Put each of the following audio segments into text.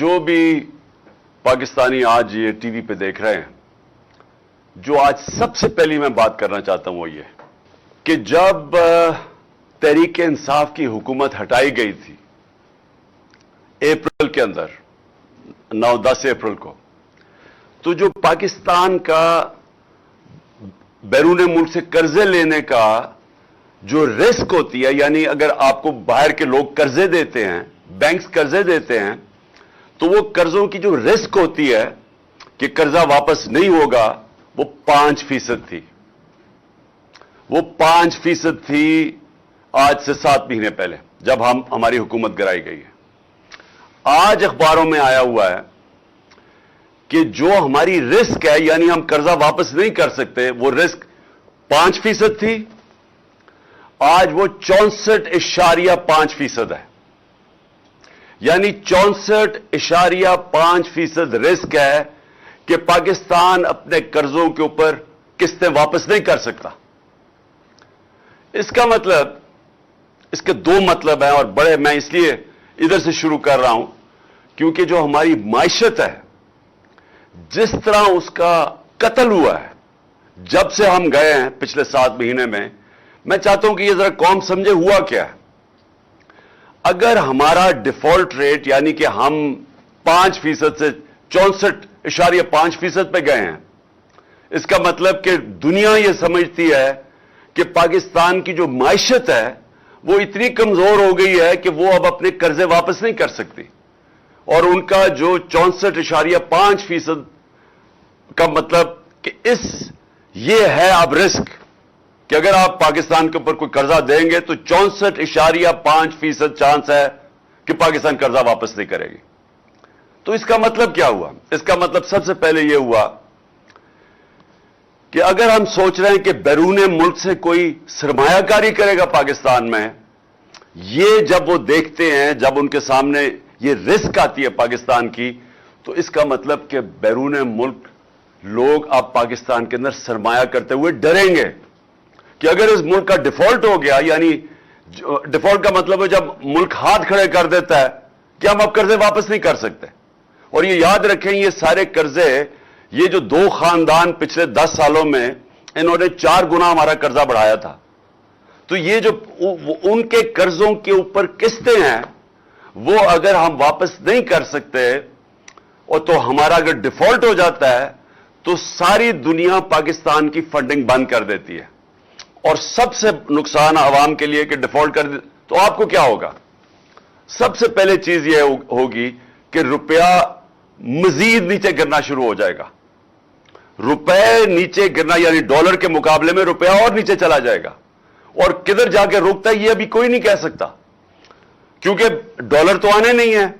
जो भी पाकिस्तानी आज ये टीवी पे देख रहे हैं, जो आज सबसे पहली मैं बात करना चाहता हूं वो ये कि जब तहरीक इंसाफ की हुकूमत हटाई गई थी अप्रैल के अंदर 9-10 अप्रैल को, तो जो पाकिस्तान का बैरून मुल्क से कर्जे लेने का जो रिस्क होती है, यानी अगर आपको बाहर के लोग कर्जे देते हैं, बैंक्स कर्जे देते हैं, तो वो कर्जों की जो रिस्क होती है कि कर्जा वापस नहीं होगा, वो 5% थी। वो 5% थी आज से 7 महीने पहले जब हमारी हुकूमत गिराई गई है। आज अखबारों में आया हुआ है कि जो हमारी रिस्क है, यानी हम कर्जा वापस नहीं कर सकते, वो रिस्क 5% थी, आज वो 64.5% है। यानी 64.5% रिस्क है कि पाकिस्तान अपने कर्जों के ऊपर किस्तें वापस नहीं कर सकता। इसका मतलब, इसके 2 मतलब हैं और बड़े, मैं इसलिए इधर से शुरू कर रहा हूं क्योंकि जो हमारी माइशत है, जिस तरह उसका कत्ल हुआ है जब से हम गए हैं पिछले 7 महीने में, मैं चाहता हूं कि यह जरा कौम समझे हुआ क्या है। अगर हमारा डिफॉल्ट रेट, यानी कि हम 5% से 64.5% पे गए हैं, इसका मतलब कि दुनिया यह समझती है कि पाकिस्तान की जो माइशत है वो इतनी कमजोर हो गई है कि वो अब अपने कर्जे वापस नहीं कर सकती, और उनका जो 64.5% का मतलब कि ये है अब रिस्क कि अगर आप पाकिस्तान के ऊपर कोई कर्जा देंगे तो 64.5% चांस है कि पाकिस्तान कर्जा वापस नहीं करेगी। तो इसका मतलब क्या हुआ? इसका मतलब सबसे पहले यह हुआ कि अगर हम सोच रहे हैं कि बैरून मुल्क से कोई सरमायाकारी करेगा पाकिस्तान में, ये जब वो देखते हैं, जब उनके सामने ये रिस्क आती है पाकिस्तान की, तो इसका मतलब कि बैरून मुल्क लोग अब पाकिस्तान के अंदर सरमाया करते हुए डरेंगे कि अगर इस मुल्क का डिफॉल्ट हो गया, यानी डिफॉल्ट का मतलब है जब मुल्क हाथ खड़े कर देता है कि हम अब कर्जे वापस नहीं कर सकते। और ये याद रखें, ये सारे कर्जे, ये जो 2 खानदान पिछले 10 सालों में इन्होंने 4 गुना हमारा कर्जा बढ़ाया था, तो ये जो उनके कर्जों के ऊपर किस्तें हैं, वो अगर हम वापस नहीं कर सकते और तो हमारा अगर डिफॉल्ट हो जाता है तो सारी दुनिया पाकिस्तान की फंडिंग बंद कर देती है, और सबसे नुकसान आवाम के लिए कि डिफॉल्ट कर दे तो आपको क्या होगा? सबसे पहले चीज यह होगी कि रुपया मजीद नीचे गिरना शुरू हो जाएगा। रुपए नीचे गिरना, यानी डॉलर के मुकाबले में रुपया और नीचे चला जाएगा, और किधर जाके रुकता है ये अभी कोई नहीं कह सकता, क्योंकि डॉलर तो आने नहीं है।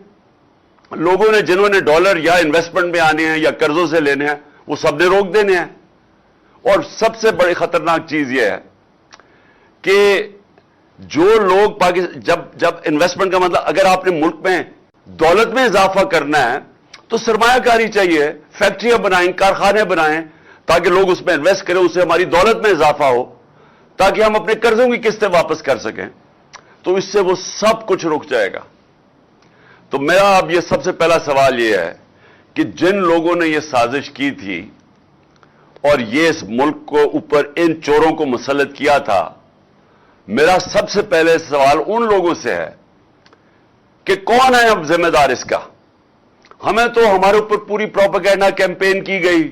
लोगों ने, जिन्होंने डॉलर या इन्वेस्टमेंट में आने हैं या कर्जों से लेने हैं, वो सबने रोक देने हैं। और सबसे बड़ी खतरनाक चीज यह है कि जो लोग जब इन्वेस्टमेंट का मतलब, अगर आपने मुल्क में दौलत में इजाफा करना है तो सरमायाकारी चाहिए, फैक्ट्रियां बनाएं, कारखाने बनाएं, ताकि लोग उसमें इन्वेस्ट करें, उससे हमारी दौलत में इजाफा हो, ताकि हम अपने कर्जों की किस्तें वापस कर सकें। तो इससे वो सब कुछ रुक जाएगा। तो मेरा अब ये सबसे पहला सवाल ये है कि जिन लोगों ने ये साजिश की थी और ये इस मुल्क को ऊपर इन चोरों को मुसल्लत किया था, मेरा सबसे पहले सवाल उन लोगों से है कि कौन है अब जिम्मेदार इसका? हमें तो हमारे ऊपर पूरी प्रोपेगेंडा कैंपेन की गई,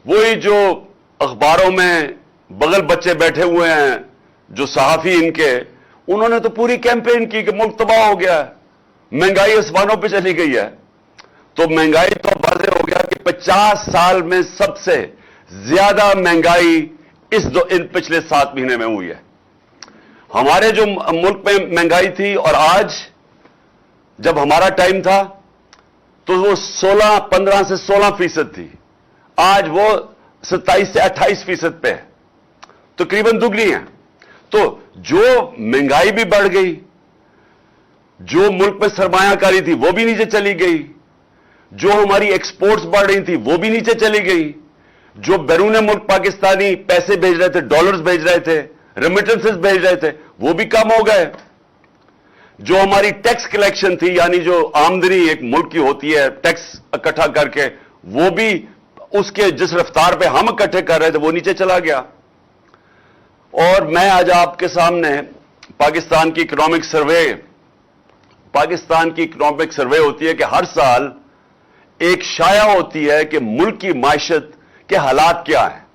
वही जो अखबारों में बगल बच्चे बैठे हुए हैं जो सहाफी इनके, उन्होंने तो पूरी कैंपेन की कि मुल्क तबाह हो गया है, महंगाई आसमानों पे चली गई है। तो महंगाई तो वाज़ेह हो गया कि 50 साल में सबसे ज्यादा महंगाई इन पिछले 7 महीने में हुई है। हमारे जो मुल्क में महंगाई थी और आज जब हमारा टाइम था तो वो 15 से 16% थी, आज वो 27 से 28% पे है, तकरीबन दुगनी है। तो जो महंगाई भी बढ़ गई, जो मुल्क में सरमायाकारी थी वो भी नीचे चली गई, जो हमारी एक्सपोर्ट्स बढ़ रही थी वो भी नीचे चली गई, जो बैरून मुल्क पाकिस्तानी पैसे भेज रहे थे, डॉलर्स भेज रहे थे, रेमिटेंसेस भेज रहे थे, वो भी कम हो गए। जो हमारी टैक्स कलेक्शन थी, यानी जो आमदनी एक मुल्क की होती है टैक्स इकट्ठा करके, वो भी उसके जिस रफ्तार पे हम इकट्ठे कर रहे थे वो नीचे चला गया। और मैं आज आपके सामने पाकिस्तान की इकोनॉमिक सर्वे होती है कि हर साल एक शाया होती है कि मुल्क की मायशत के हालात क्या हैं।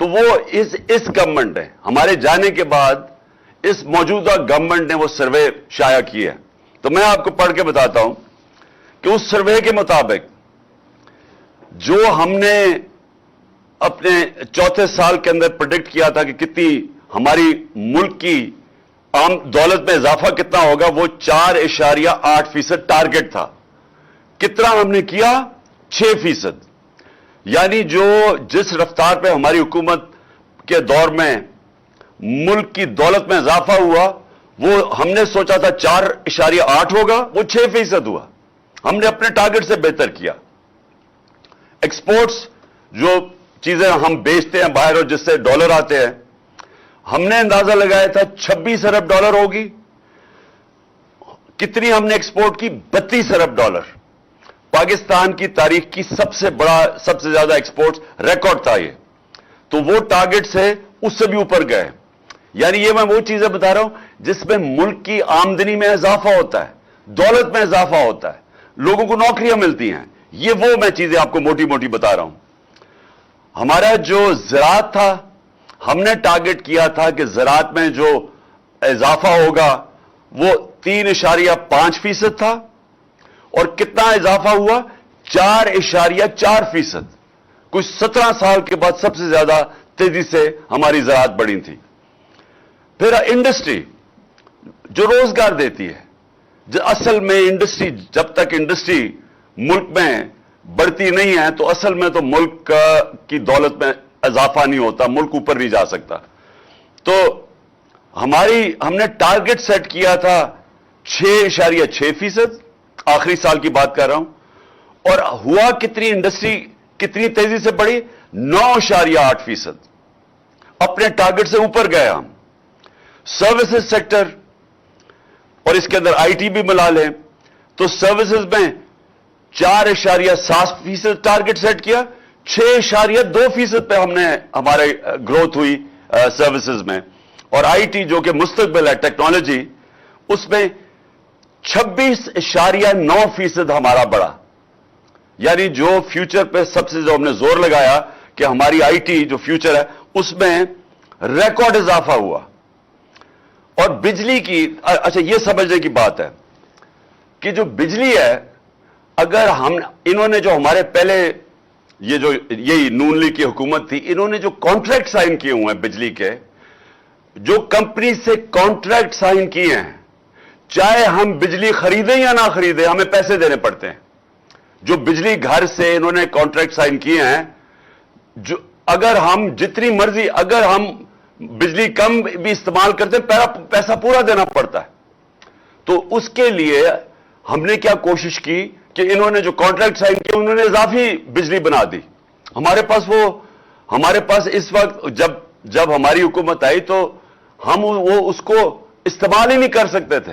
तो वो इस गवर्नमेंट ने, हमारे जाने के बाद इस मौजूदा गवर्नमेंट ने वो सर्वे शाया की है। तो मैं आपको पढ़ के बताता हूं कि उस सर्वे के मुताबिक जो हमने अपने चौथे साल के अंदर प्रेडिक्ट किया था कि कितनी हमारी मुल्क की आम दौलत में इजाफा कितना होगा, वो 4.8% टारगेट था। कितना हमने किया? 6%। यानी जो जिस रफ्तार पे हमारी हुकूमत के दौर में मुल्क की दौलत में इजाफा हुआ, वो हमने सोचा था 4.8 होगा, वो 6% हुआ। हमने अपने टारगेट से बेहतर किया। एक्सपोर्ट्स, जो चीजें हम बेचते हैं बाहर और जिससे डॉलर आते हैं, हमने अंदाजा लगाया था 26 अरब डॉलर होगी। कितनी हमने एक्सपोर्ट की? 32 अरब डॉलर। पाकिस्तान की तारीख की सबसे ज्यादा एक्सपोर्ट रिकॉर्ड था ये। तो वो टारगेट से उससे भी ऊपर गए। यानी ये मैं वो चीजें बता रहा हूं जिसमें मुल्क की आमदनी में इजाफा होता है, दौलत में इजाफा होता है, लोगों को नौकरियां मिलती हैं। ये वो मैं चीजें आपको मोटी मोटी बता रहा हूं। हमारा जो ज़राअत था, हमने टारगेट किया था कि ज़राअत में जो इजाफा होगा वो 3.5% था, और कितना इजाफा हुआ? 4.4%। कुछ 17 साल के बाद सबसे ज्यादा तेजी से हमारी ज़राअत बढ़ी थी। फिर इंडस्ट्री, जो रोजगार देती है, असल में इंडस्ट्री, जब तक इंडस्ट्री मुल्क में बढ़ती नहीं है तो असल में तो मुल्क की दौलत में इजाफा नहीं होता, मुल्क ऊपर नहीं जा सकता। तो हमने टारगेट सेट किया था 6.6%, आखिरी साल की बात कर रहा हूं। और हुआ कितनी? इंडस्ट्री कितनी तेजी से बढ़ी? 9.8%। अपने टारगेट से ऊपर गए हम। सर्विसेज सेक्टर, और इसके अंदर आईटी भी मिला लें, तो सर्विसेज में 4.7% टारगेट सेट किया। 6.2% पे हमारे ग्रोथ हुई सर्विसेज में। और आईटी जो कि मुस्तकबिल है, टेक्नोलॉजी, उसमें 26.9% हमारा बढ़ा। यानी जो फ्यूचर पे सबसे जो हमने जोर लगाया कि हमारी आईटी जो फ्यूचर है उसमें रिकॉर्ड इजाफा हुआ। और बिजली की, अच्छा ये समझने की बात है कि जो बिजली है, अगर इन्होंने जो हमारे पहले यही नून लीग की हुकूमत थी, इन्होंने जो कॉन्ट्रैक्ट साइन किए हुए हैं बिजली के, जो कंपनी से कॉन्ट्रैक्ट साइन किए हैं, चाहे हम बिजली खरीदें या ना खरीदें, हमें पैसे देने पड़ते हैं। जो बिजली घर से इन्होंने कॉन्ट्रैक्ट साइन किए हैं, जो अगर हम जितनी मर्जी, अगर हम बिजली कम भी इस्तेमाल करते हैं, पैसा पूरा देना पड़ता है। तो उसके लिए हमने क्या कोशिश की कि इन्होंने जो कॉन्ट्रैक्ट साइन किए, उन्होंने इजाफी बिजली बना दी। हमारे पास इस वक्त जब हमारी हुकूमत आई तो हम उसको इस्तेमाल ही नहीं कर सकते थे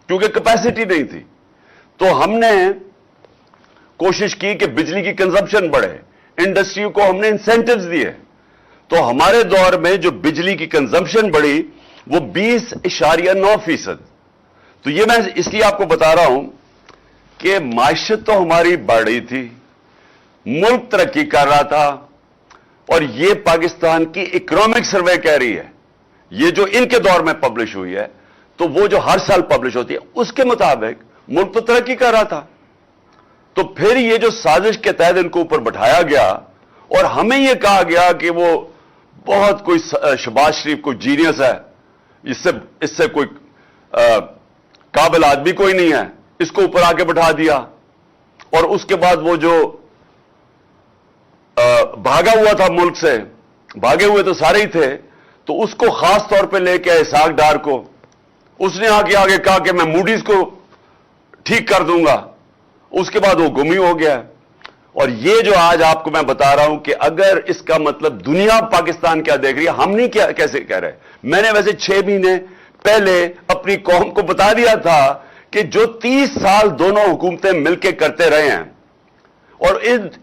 क्योंकि कैपेसिटी नहीं थी। तो हमने कोशिश की कि बिजली की कंजम्पशन बढ़े, इंडस्ट्री को हमने इंसेंटिव्स दिए। तो हमारे दौर में जो बिजली की कंजम्पशन बढ़ी वो 20.9%। तो ये मैं इसलिए आपको बता रहा हूं कि मायशत तो हमारी बढ़ रही थी, मुल्क तरक्की कर रहा था। और ये पाकिस्तान की इकोनॉमिक सर्वे कह रही है, ये जो इनके दौर में पब्लिश हुई है, तो वो जो हर साल पब्लिश होती है उसके मुताबिक मुल्क तो तरक्की कर रहा था। तो फिर ये जो साजिश के तहत इनको ऊपर बैठाया गया और हमें यह कहा गया कि वो बहुत कोई शहबाज शरीफ कोई जीनियस है, इससे कोई काबिल आदमी कोई नहीं है, इसको ऊपर आके बैठा दिया। और उसके बाद वो जो भागा हुआ था मुल्क से, भागे हुए तो सारे ही थे, तो उसको खास तौर पे लेके आए इसाक डार को। उसने आगे कहा कि मैं मूडीज को ठीक कर दूंगा। उसके बाद वो गुम ही हो गया। और ये जो आज आपको मैं बता रहा हूं कि अगर इसका मतलब दुनिया पाकिस्तान क्या देख रही है, हम नहीं क्या कैसे कह रहे। मैंने वैसे 6 महीने پہلے اپنی قوم کو بتا دیا تھا کہ جو 30 سال دونوں حکومتیں مل کے کرتے رہے ہیں، اور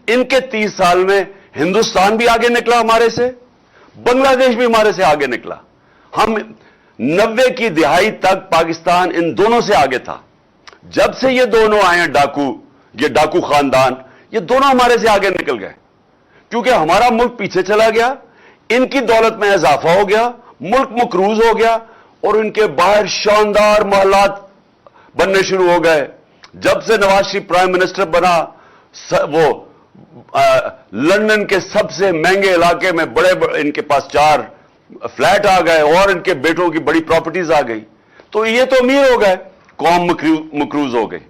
ان کے 30 سال میں ہندوستان بھی آگے نکلا ہمارے سے، بنگلہ دیش بھی ہمارے سے آگے نکلا. ہم 90 کی دہائی تک پاکستان ان دونوں سے آگے تھا. جب سے یہ دونوں آئے ہیں یہ ڈاکو خاندان، یہ دونوں ہمارے سے آگے نکل گئے، کیونکہ ہمارا ملک پیچھے چلا گیا، ان کی دولت میں اضافہ ہو گیا، ملک مقروض ہو گیا، اور ان کے باہر شاندار محلات بننے شروع ہو گئے. جب سے نواز شریف پرائم منسٹر بنا، وہ لندن کے سب سے مہنگے علاقے میں بڑے ان کے پاس 4 فلیٹ آ گئے، اور ان کے بیٹوں کی بڑی پراپرٹیز آ گئی. تو یہ تو امیر ہو گئے، قوم مقروض ہو گئی.